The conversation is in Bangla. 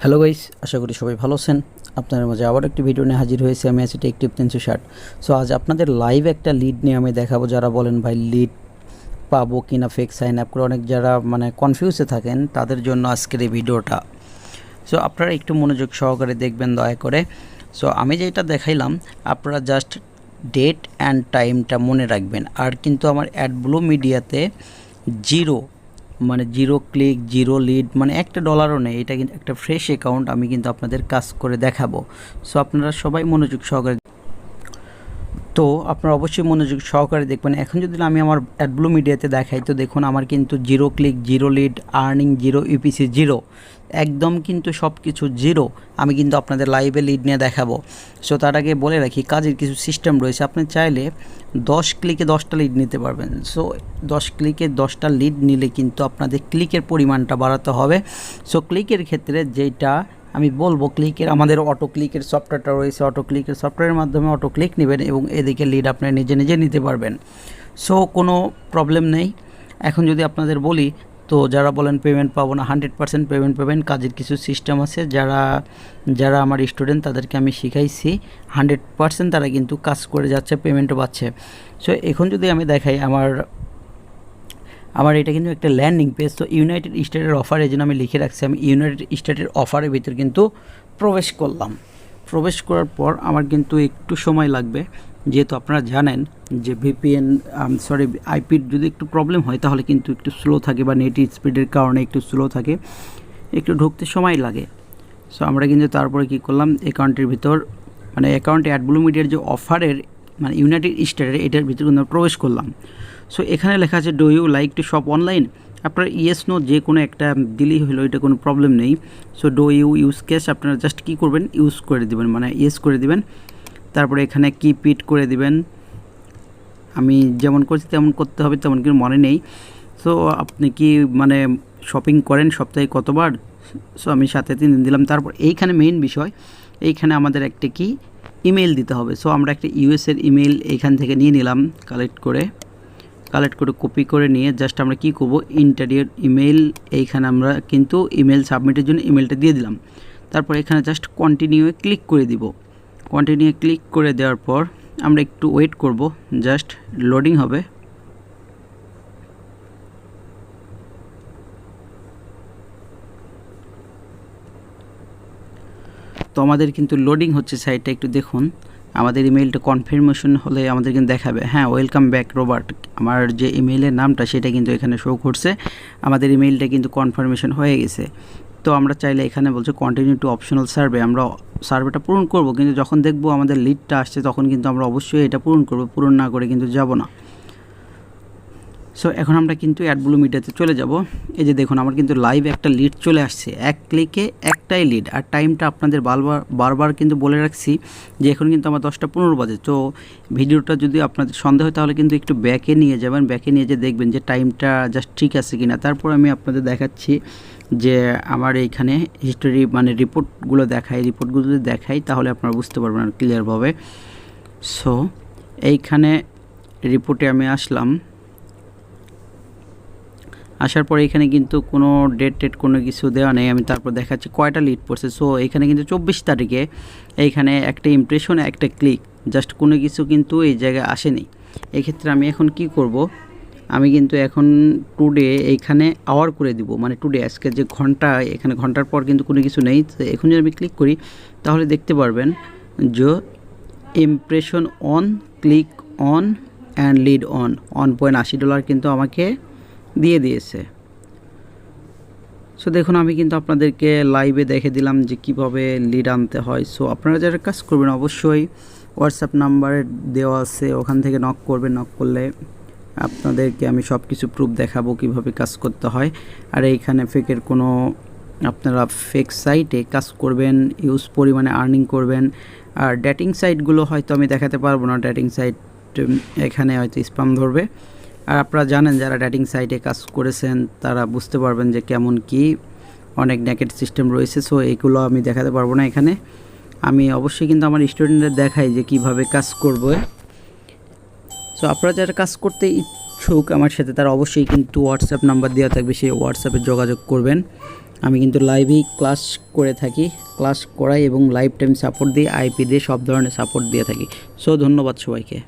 হ্যালো গাইস, আশা করি সবাই ভালো আছেন। আপনাদের মাঝে আবার একটি ভিডিও নিয়ে হাজির হয়েছে। আমি আছি টেকটিপ 360। সো আজ আপনাদের লাইভ একটা লিড নিয়ে আমি দেখাবো। যারা বলেন ভাই লিড পাবো কিনা ফেক সাইন আপ করে, অনেক যারা কনফিউজে থাকেন তাদের জন্য আজকের এই ভিডিওটা। সো আপনারা একটু মনোযোগ সহকারে দেখবেন দয়া করে। সো আমি যেটা দেখাইলাম আপনারা জাস্ট ডেট অ্যান্ড টাইমটা মনে রাখবেন। আর কিন্তু আমার অ্যাডব্লু মিডিয়াতে জিরো ক্লিক, জিরো লিড, $1 নেই। এটা কিন্তু একটা ফ্রেশ অ্যাকাউন্ট। আমি কিন্তু আপনাদের কাজ করে দেখাবো। সো আপনারা সবাই মনোযোগ সহকারে, তো আপনারা অবশ্যই মনোযোগ সহকারে দেখবেন। এখন যদি আমি আমার অ্যাডব্লু মিডিয়াতে দেখাই, তো দেখুন আমার কিন্তু zero click, zero lead, earning zero, UPC zero, একদম কিন্তু সব কিছু জিরো। আমি কিন্তু আপনাদের লাইভে লিড নিয়ে দেখাবো। সো তার আগে বলে রাখি, কাজের কিছু সিস্টেম রয়েছে। আপনি চাইলে 10 ক্লিকে 10টা লিড নিতে পারবেন। সো 10 ক্লিকে 10টা লিড নিলে কিন্তু আপনাদের ক্লিকের পরিমাণটা বাড়াতে হবে। সো ক্লিকের ক্ষেত্রে যেটা আমি বলবো, ক্লিকের আমাদের অটো ক্লিকের সফটওয়্যারটা রয়েছে। অটো ক্লিকের সফটওয়্যারের মাধ্যমে অটো ক্লিক নেবেন এবং এদিকে লিড আপনি নিজে নিজে নিতে পারবেন। সো কোনো প্রবলেম নেই। এখন যদি আপনাদের বলি, তো যারা বলেন পেমেন্ট পাবো না, 100% পেমেন্ট পাবেন। কাজের কিছু সিস্টেম আছে, যারা আমার স্টুডেন্ট তাদেরকে আমি শিখাইছি। 100% তারা কিন্তু কাজ করে যাচ্ছে, পেমেন্টও পাচ্ছে। সো এখন যদি আমি দেখাই, আমার এটা কিন্তু একটা ল্যান্ডিং পেজ। তো ইউনাইটেড স্টেটের অফার, এই জন্য আমি লিখে রাখছি। আমি ইউনাইটেড স্টেটের অফারের ভিতর কিন্তু প্রবেশ করলাম। প্রবেশ করার পর আমার কিন্তু একটু সময় লাগবে, যেহেতু আপনারা জানেন যে ভিপিএন আইপির যদি একটু প্রবলেম হয় তাহলে কিন্তু একটু স্লো থাকে, বা নেট স্পিডের কারণে একটু স্লো থাকে, একটু ঢুকতে সময় লাগে। সো আমরা কিন্তু তারপরে কি করলাম, অ্যাকাউন্টের ভিতর অ্যাকাউন্টে অ্যাডব্লু মিডিয়ার যে অফারের ইউনাইটেড স্টেটের, এটার ভিতরে কিন্তু প্রবেশ করলাম। সো এখানে লেখা আছে do you like to shop online. আপনার ইয়েস নো যে কোনো একটা দিলেই হলো, এটা কোনো প্রবলেম নেই। So do you use cash, আপনারা জাস্ট কী করবেন, ইউজ করে দেবেন, ইয়েস করে দিবেন। তারপরে এখানে কিপ ইট করে দিবেন। আমি যেমন করছি তেমন করতে হবে, তেমন কিছু মনে নেই। সো আপনি কি শপিং করেন সপ্তাহে কতবার? সো আমি 7 দিন দিলাম। তারপর এইখানে মেইন বিষয়, এইখানে আমাদের একটা কি ইমেল দিতে হবে। সো আমরা একটা ইউএসের ইমেল এইখান থেকে নিয়ে নিলাম, কালেক্ট করে কপি করে নিয়ে জাস্ট আমরা কি করব, ইন্টারিয়র ইমেল, এইখানে আমরা কিন্তু ইমেল সাবমিটের জন্য ইমেলটা দিয়ে দিলাম। তারপর এখানে জাস্ট কন্টিনিউয়ে ক্লিক করে দিব। কন্টিনিউ ক্লিক করে দেওয়ার পর আমরা একটু ওয়েট করব, জাস্ট লোডিং হবে। তো আমাদের কিন্তু লোডিং হচ্ছে সাইটটা, একটু দেখুন। আমাদের ইমেলটা কনফার্মেশন হলে আমাদের কিন্তু দেখাবে, হ্যাঁ ওয়েলকাম ব্যাক রবার্ট। আমার যে ইমেইলের নামটা সেটা কিন্তু এখানে শো করছে। আমাদের ইমেইলটা কিন্তু কনফার্মেশন হয়ে গেছে। তো আমরা চাইলে এখানে বলছে কন্টিনিউ টু অপশনাল সার্ভে, আমরা সার্ভেটা পূরণ করব, কিন্তু যখন দেখব আমাদের লিডটা আসছে তখন কিন্তু আমরা অবশ্যই এটা পূরণ করব। পূরণ না করে কিন্তু যাব না। সো এখন আমরা কিন্তু অ্যাডব্লু মিডিয়াতে চলে যাব। এই যে দেখুন আমার কিন্তু লাইভ একটা লিড চলে আসছে, এক ক্লিকে একটাই লিড। আর টাইমটা আপনাদের বারবার কিন্তু বলে রাখছি যে এখন কিন্তু আমার 10:15 বাজে। তো ভিডিওটা যদি আপনাদের সন্দেহ হয় তাহলে কিন্তু একটু ব্যাকে নিয়ে যাবেন, ব্যাকে নিয়ে যে দেখবেন যে টাইমটা জাস্ট ঠিক আছে কিনা। তারপর আমি আপনাদের দেখাচ্ছি যে আমার এইখানে হিস্টোরি রিপোর্টগুলো যদি দেখাই তাহলে আপনারা বুঝতে পারবেন আর ক্লিয়ারভাবে। সো এইখানে রিপোর্টে আমি আসলাম। আসার পরে এখানে কিন্তু কোনো ডেট কোনো কিছু দেওয়া নেই। আমি তারপর দেখাচ্ছি কয়টা লিড পড়ছে। সো এখানে কিন্তু 24 তারিখে এইখানে একটা ইমপ্রেশন, একটা ক্লিক, জাস্ট কোনো কিছু কিন্তু এই জায়গায় আসেনি। এক্ষেত্রে আমি এখন কি করব, আমি কিন্তু এখন টুডে এইখানে আওয়ার করে দিব, টুডে আজকে যে ঘন্টা, এখানে ঘন্টার পর কিন্তু কোনো কিছু নেই। তো এখন যদি আমি ক্লিক করি তাহলে দেখতে পারবেন যে impression on, click on and lead on, $1.80 কিন্তু আমাকে দিয়ে দিয়েছে। সো দেখুন আমি কিন্তু আপনাদেরকে লাইভে দেখে দিলাম যে কিভাবে লিড আনতে হয়। সো আপনারা যারা কাজ করবেন অবশ্যই হোয়াটসঅ্যাপ নাম্বারে দেওয়া আছে, ওখান থেকে নক করবেন। নক করলে আপনাদেরকে আমি সব কিছু প্রুফ দেখাবো কিভাবে কাজ করতে হয়। আর এইখানে ফেকের কোনো, আপনারা ফেক সাইটে কাজ করবেন, ইউজ পরিমাণে আর্নিং করবেন। আর ডেটিং সাইটগুলো হয়তো আমি দেখাতে পারবো না, ডেটিং সাইট এখানে হয়তো স্প্যাম ধরবে। আর আপনারা জানেন যারা ডেটিং সাইটে কাজ করেছেন তারা বুঝতে পারবেন যে কেমন কি অনেক নেকেট সিস্টেম রয়েছে। সো এইগুলো আমি দেখাতে পারবো না এখানে। আমি অবশ্যই কিন্তু আমার স্টুডেন্টদের দেখাই যে কিভাবে কাজ করবে। সো আপনারা যারা কাজ করতে ইচ্ছুক আমার সাথে তারা অবশ্যই কিন্তু হোয়াটসঅ্যাপ নাম্বার দেওয়া থাকবে, সেই হোয়াটসঅ্যাপে যোগাযোগ করবেন। আমি কিন্তু লাইভেই ক্লাস করে থাকি, ক্লাস করাই এবং লাইভ টাইম সাপোর্ট দিয়ে, আইপি দিয়ে, সব ধরনের সাপোর্ট দিয়ে থাকি। সো ধন্যবাদ সবাইকে।